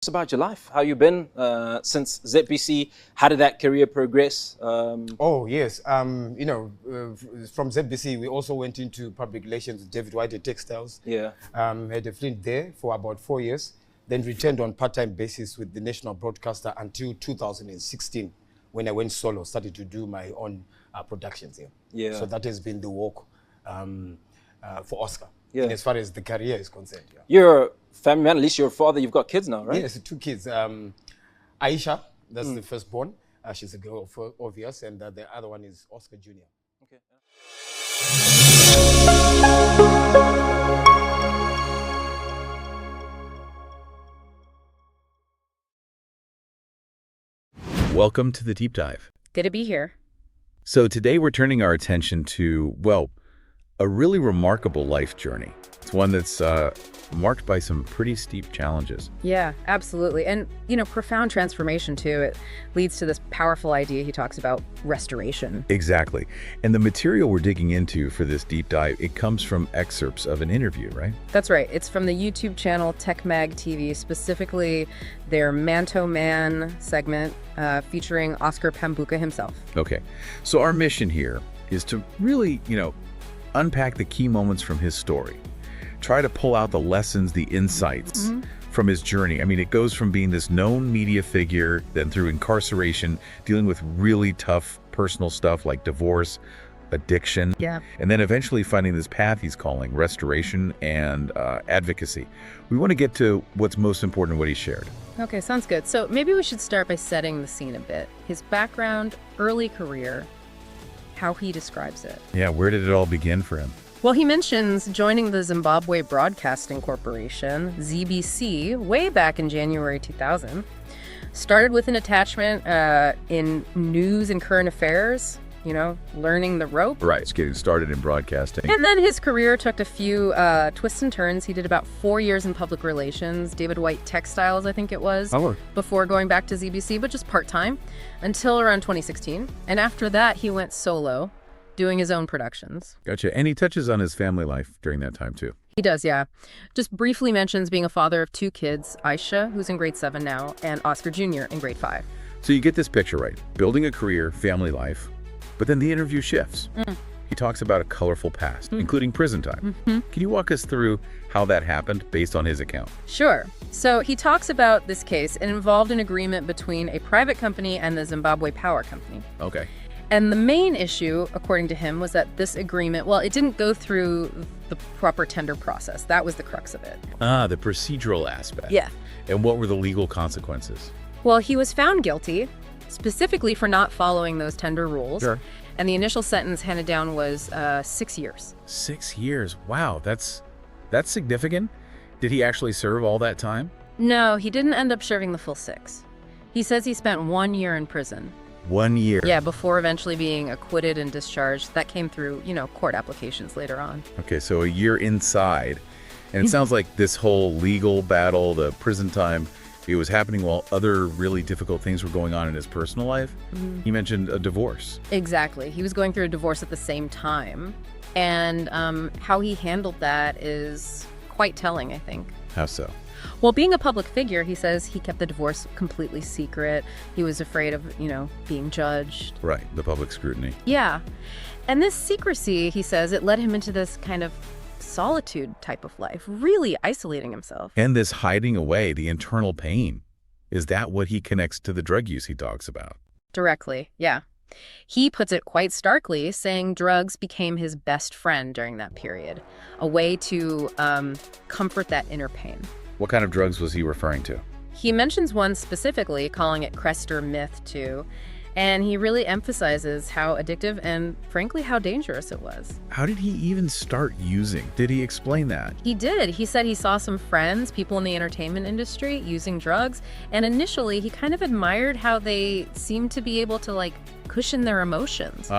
About your life, how you been since ZBC? How did that career progress? Oh yes, from ZBC we also went into public relations with David White at Textiles. Yeah. Had a stint there for about 4 years, then returned on part-time basis with the national broadcaster until 2016, when I went solo, started to do my own productions here. Yeah. So that has been the walk for Oscar. Yeah. As far as the career is concerned. Yeah. You're a family man, at least you're a father, you've got kids now, right? Yes, 2 kids. Aisha, that's the firstborn. She's a girl, obvious, and the other one is Oscar Jr. Okay. Welcome to the Deep Dive. Good to be here. So today we're turning our attention to, well, a really remarkable life journey. It's one that's marked by some pretty steep challenges. Yeah, absolutely. And, profound transformation, too. It leads to this powerful idea he talks about, restoration. Exactly. And the material we're digging into for this deep dive, it comes from excerpts of an interview, right? That's right. It's from the YouTube channel Tech Mag TV, specifically their Man to Man segment featuring Oscar Pambuka himself. Okay. So our mission here is to really, unpack the key moments from his story. Try to pull out the lessons, the insights from his journey. I mean, it goes from being this known media figure, then through incarceration, dealing with really tough personal stuff like divorce, addiction, and then eventually finding this path he's calling restoration and advocacy. We want to get to what's most important, what he shared. Okay, sounds good. So maybe we should start by setting the scene a bit. His background, early career, how he describes it. Yeah, where did it all begin for him? Well, he mentions joining the Zimbabwe Broadcasting Corporation, ZBC, way back in January 2000. Started with an attachment in news and current affairs, learning the rope. Right, it's getting started in broadcasting. And then his career took a few twists and turns. He did about 4 years in public relations, David White Textiles, I think it was, before going back to ZBC, but just part-time, until around 2016. And after that, he went solo, doing his own productions. Gotcha. And he touches on his family life during that time, too. He does, yeah. Just briefly mentions being a father of 2 kids, Aisha, who's in grade 7 now, and Oscar Jr. in grade 5. So you get this picture, right? Building a career, family life, but then the interview shifts. He talks about a colorful past, including prison time. Can you walk us through how that happened based on his account? Sure. So he talks about this case. It involved an agreement between a private company and the Zimbabwe Power Company. Okay. And the main issue, according to him, was that this agreement, well, it didn't go through the proper tender process. That was the crux of it. Ah, the procedural aspect. Yeah. And what were the legal consequences? Well, he was found guilty, specifically for not following those tender rules. Sure. And the initial sentence handed down was 6 years. 6 years. Wow, that's significant. Did he actually serve all that time? No, he didn't end up serving the full 6. He says he spent 1 year in prison. 1 year? Yeah, before eventually being acquitted and discharged. That came through, court applications later on. Okay, so a year inside. And it sounds like this whole legal battle, the prison time, it was happening while other really difficult things were going on in his personal life. He mentioned a divorce. Exactly. He was going through a divorce at the same time. And how he handled that is quite telling, I think. How so? Well, being a public figure, he says he kept the divorce completely secret. He was afraid of, being judged. Right, the public scrutiny. Yeah. And this secrecy, he says, it led him into this kind of solitude type of life, really isolating himself. And this hiding away, the internal pain, is that what he connects to the drug use he talks about? Directly, yeah. He puts it quite starkly, saying drugs became his best friend during that period, a way to comfort that inner pain. What kind of drugs was he referring to? He mentions one specifically, calling it Crestor Myth, too. And he really emphasizes how addictive and, frankly, how dangerous it was. How did he even start using? Did he explain that? He did. He said he saw some friends, people in the entertainment industry, using drugs. And initially, he kind of admired how they seemed to be able to, cushion their emotions.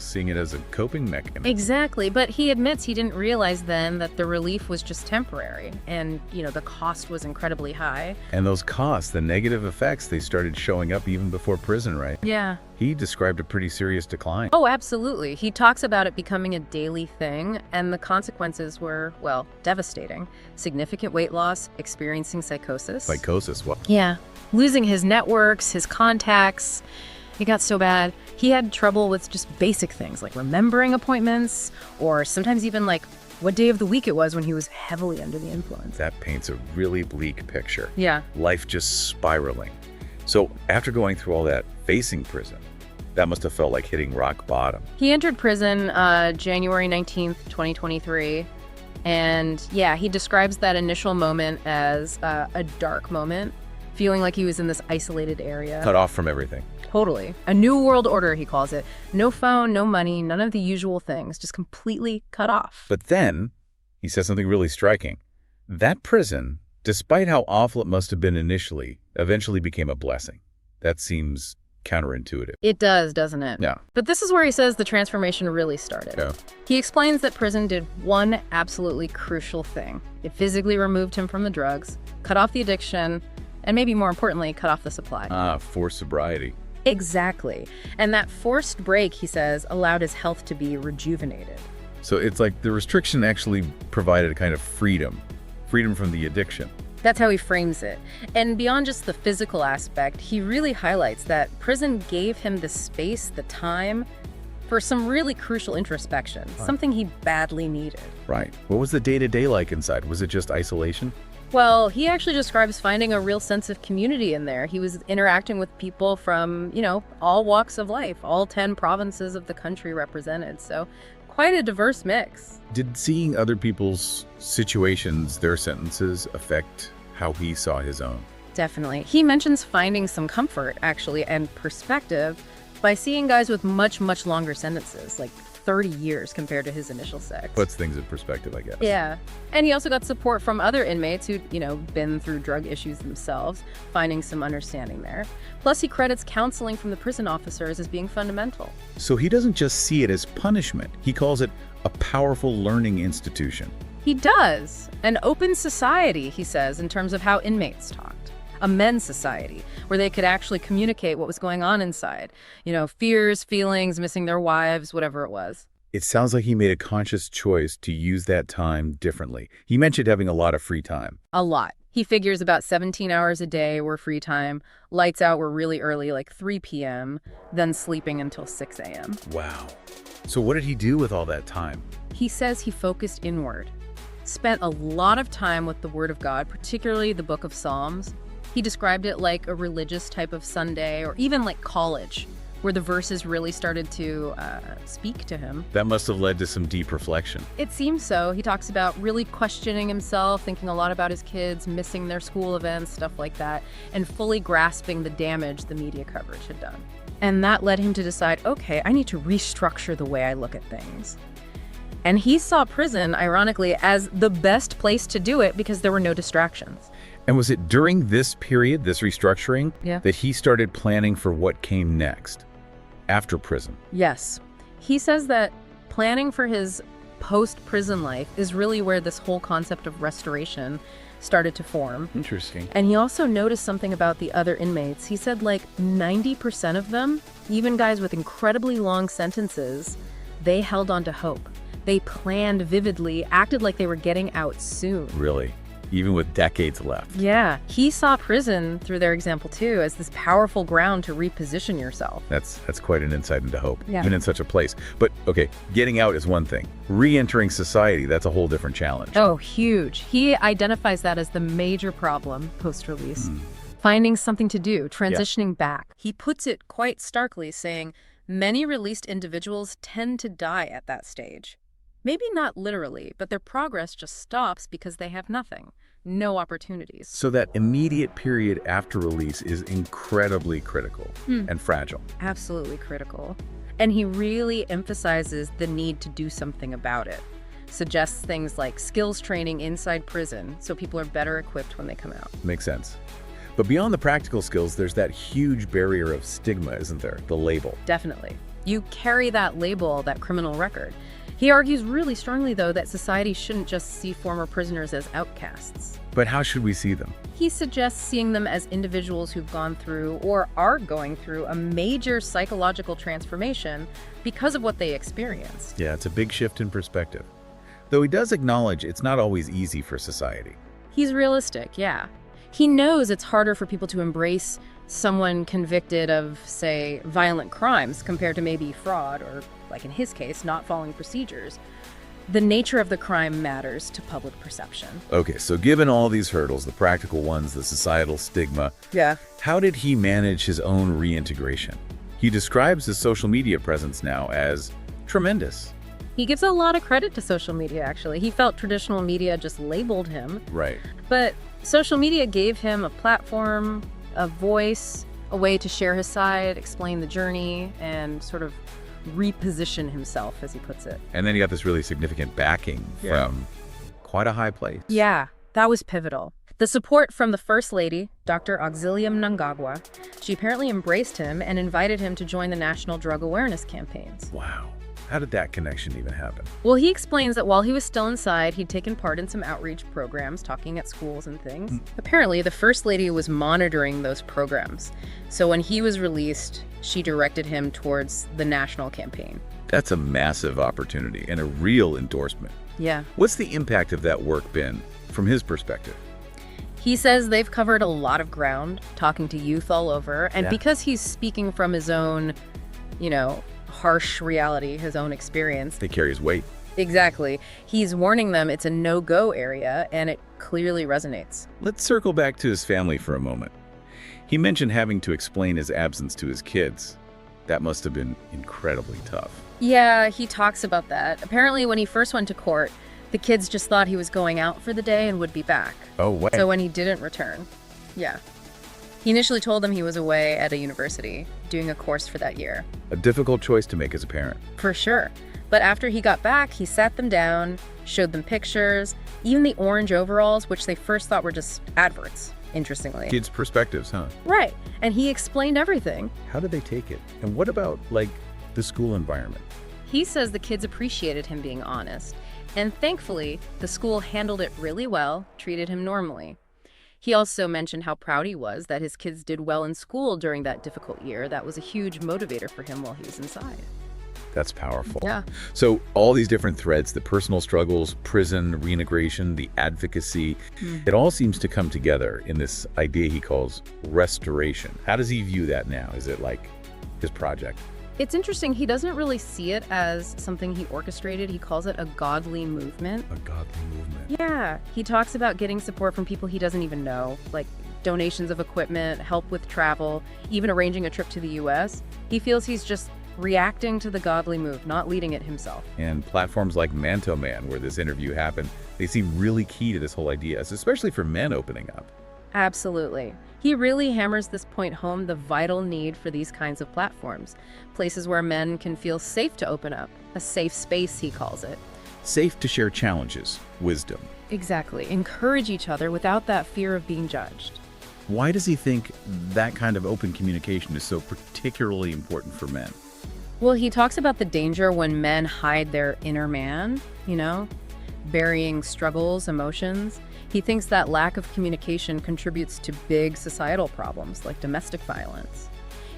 Seeing it as a coping mechanism. Exactly, but he admits he didn't realize then that the relief was just temporary, and, the cost was incredibly high. And those costs, the negative effects, they started showing up even before prison, right? Yeah. He described a pretty serious decline. Oh, absolutely. He talks about it becoming a daily thing, and the consequences were, well, devastating. Significant weight loss, experiencing psychosis. Psychosis, what? Yeah. Losing his networks, his contacts. It got so bad. He had trouble with just basic things like remembering appointments, or sometimes even like what day of the week it was when he was heavily under the influence. That paints a really bleak picture. Yeah. Life just spiraling. So after going through all that, facing prison, that must have felt like hitting rock bottom. He entered prison January 19th, 2023. And yeah, he describes that initial moment as a dark moment, feeling like he was in this isolated area. Cut off from everything. Totally. A new world order, he calls it. No phone, no money, none of the usual things, just completely cut off. But then, he says something really striking. That prison, despite how awful it must have been initially, eventually became a blessing. That seems counterintuitive. It does, doesn't it? Yeah. But this is where he says the transformation really started. Yeah. He explains that prison did one absolutely crucial thing. It physically removed him from the drugs, cut off the addiction, and maybe more importantly, cut off the supply. Forced sobriety. Exactly. And that forced break, he says, allowed his health to be rejuvenated. So it's like the restriction actually provided a kind of freedom from the addiction. That's how he frames it. And beyond just the physical aspect, he really highlights that prison gave him the space, the time, for some really crucial introspection, something he badly needed. Right. What was the day-to-day like inside? Was it just isolation? Well, he actually describes finding a real sense of community in there. He was interacting with people from, all walks of life, all 10 provinces of the country represented. So quite a diverse mix. Did seeing other people's situations, their sentences, affect how he saw his own? Definitely. He mentions finding some comfort, actually, and perspective by seeing guys with much, much longer sentences, like 30 years compared to his initial six. Puts things in perspective, I guess. Yeah. And he also got support from other inmates who'd, been through drug issues themselves, finding some understanding there. Plus, he credits counseling from the prison officers as being fundamental. So he doesn't just see it as punishment. He calls it a powerful learning institution. He does. An open society, he says, in terms of how inmates talked. A men's society, where they could actually communicate what was going on inside. Fears, feelings, missing their wives, whatever it was. It sounds like he made a conscious choice to use that time differently. He mentioned having a lot of free time. A lot. He figures about 17 hours a day were free time. Lights out were really early, like 3 p.m., then sleeping until 6 a.m. Wow. So what did he do with all that time? He says he focused inward. Spent a lot of time with the Word of God, particularly the Book of Psalms. He described it like a religious type of Sunday, or even like college, where the verses really started to speak to him. That must have led to some deep reflection. It seems so. He talks about really questioning himself, thinking a lot about his kids, missing their school events, stuff like that, and fully grasping the damage the media coverage had done. And that led him to decide, okay, I need to restructure the way I look at things. And he saw prison, ironically, as the best place to do it because there were no distractions. And was it during this period, this restructuring, Yeah. that he started planning for what came next, after prison? Yes. He says that planning for his post-prison life is really where this whole concept of restoration started to form. Interesting. And he also noticed something about the other inmates. He said like 90% of them, even guys with incredibly long sentences, they held on to hope. They planned vividly, acted like they were getting out soon. Really? Even with decades left? Yeah. He saw prison, through their example too, as this powerful ground to reposition yourself. That's quite an insight into hope, Yeah. even in such a place. But, okay, getting out is one thing. Re-entering society, that's a whole different challenge. Oh, huge. He identifies that as the major problem post-release. Finding something to do, transitioning back. He puts it quite starkly, saying, many released individuals tend to die at that stage. Maybe not literally, but their progress just stops because they have nothing. No opportunities. So that immediate period after release is incredibly critical and fragile. Absolutely critical. And he really emphasizes the need to do something about it. Suggests things like skills training inside prison so people are better equipped when they come out. Makes sense. But beyond the practical skills, there's that huge barrier of stigma, isn't there? The label. Definitely. You carry that label, that criminal record. He argues really strongly, though, that society shouldn't just see former prisoners as outcasts. But how should we see them? He suggests seeing them as individuals who've gone through or are going through a major psychological transformation because of what they experienced. Yeah, it's a big shift in perspective. Though he does acknowledge it's not always easy for society. He's realistic, yeah. He knows it's harder for people to embrace someone convicted of, say, violent crimes compared to maybe fraud or, like in his case, not following procedures. The nature of the crime matters to public perception. Okay, so given all these hurdles, the practical ones, the societal stigma, how did he manage his own reintegration? He describes his social media presence now as tremendous. He gives a lot of credit to social media, actually. He felt traditional media just labeled him. Right. But social media gave him a platform, a voice, a way to share his side, explain the journey, and sort of reposition himself, as he puts it. And then he got this really significant backing from quite a high place. Yeah, that was pivotal. The support from the First Lady, Dr. Auxilium Mnangagwa. She apparently embraced him and invited him to join the National Drug Awareness campaigns. Wow. How did that connection even happen? Well, he explains that while he was still inside, he'd taken part in some outreach programs, talking at schools and things. Apparently, the First Lady was monitoring those programs. So when he was released, she directed him towards the national campaign. That's a massive opportunity and a real endorsement. Yeah. What's the impact of that work been from his perspective? He says they've covered a lot of ground, talking to youth all over. And because he's speaking from his own, harsh reality, his own experience. They carry his weight. Exactly. He's warning them it's a no-go area, and it clearly resonates. Let's circle back to his family for a moment. He mentioned having to explain his absence to his kids. That must have been incredibly tough. Yeah, he talks about that. Apparently, when he first went to court, the kids just thought he was going out for the day and would be back. Oh, wow. So when he didn't return, he initially told them he was away at a university, doing a course for that year. A difficult choice to make as a parent. For sure. But after he got back, he sat them down, showed them pictures, even the orange overalls, which they first thought were just adverts, interestingly. Kids' perspectives, huh? Right. And he explained everything. How did they take it? And what about, the school environment? He says the kids appreciated him being honest. And thankfully, the school handled it really well, treated him normally. He also mentioned how proud he was that his kids did well in school during that difficult year. That was a huge motivator for him while he was inside. That's powerful. Yeah. So all these different threads, the personal struggles, prison, reintegration, the advocacy, it all seems to come together in this idea he calls restoration. How does he view that now? Is it like his project? It's interesting. He doesn't really see it as something he orchestrated. He calls it a godly movement. A godly movement. Yeah. He talks about getting support from people he doesn't even know, like donations of equipment, help with travel, even arranging a trip to the U.S. He feels he's just reacting to the godly move, not leading it himself. And platforms like Manto Man, where this interview happened, they seem really key to this whole idea, especially for men opening up. Absolutely. He really hammers this point home, the vital need for these kinds of platforms. Places where men can feel safe to open up. A safe space, he calls it. Safe to share challenges, wisdom. Exactly. Encourage each other without that fear of being judged. Why does he think that kind of open communication is so particularly important for men? Well, he talks about the danger when men hide their inner man, burying struggles, emotions. He thinks that lack of communication contributes to big societal problems like domestic violence.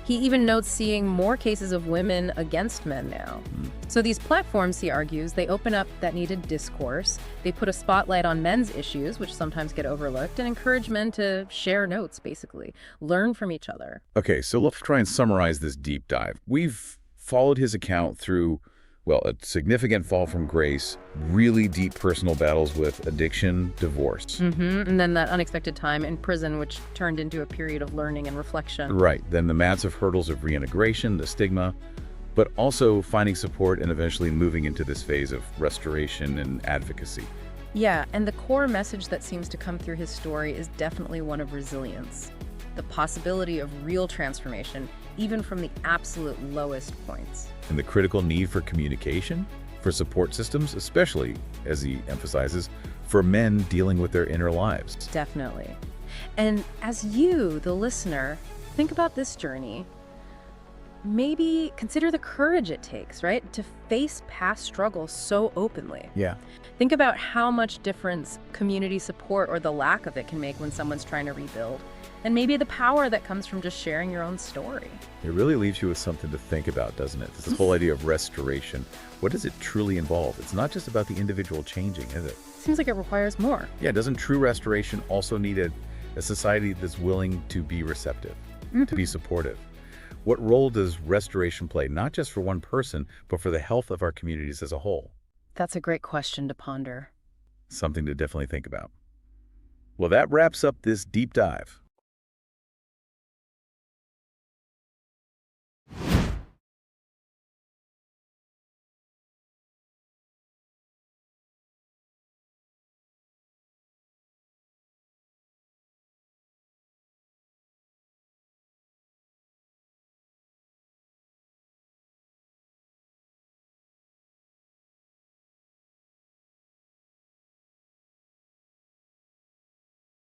He even notes seeing more cases of women against men now. So these platforms, he argues, they open up that needed discourse. They put a spotlight on men's issues, which sometimes get overlooked, and encourage men to share notes, basically. Learn from each other. Okay, so let's try and summarize this deep dive. We've followed his account through, a significant fall from grace, really deep personal battles with addiction, divorce. And then that unexpected time in prison, which turned into a period of learning and reflection. Right. Then the massive hurdles of reintegration, the stigma, but also finding support and eventually moving into this phase of restoration and advocacy. Yeah, and the core message that seems to come through his story is definitely one of resilience. The possibility of real transformation, even from the absolute lowest points. And the critical need for communication, for support systems, especially, as he emphasizes, for men dealing with their inner lives. Definitely. And as you, the listener, think about this journey, maybe consider the courage it takes, right, to face past struggles so openly. Yeah. Think about how much difference community support or the lack of it can make when someone's trying to rebuild. And maybe the power that comes from just sharing your own story. It really leaves you with something to think about, doesn't it? This whole idea of restoration. What does it truly involve? It's not just about the individual changing, is it? Seems like it requires more. Yeah, doesn't true restoration also need a society that's willing to be receptive, to be supportive? What role does restoration play, not just for one person, but for the health of our communities as a whole? That's a great question to ponder. Something to definitely think about. Well, that wraps up this deep dive.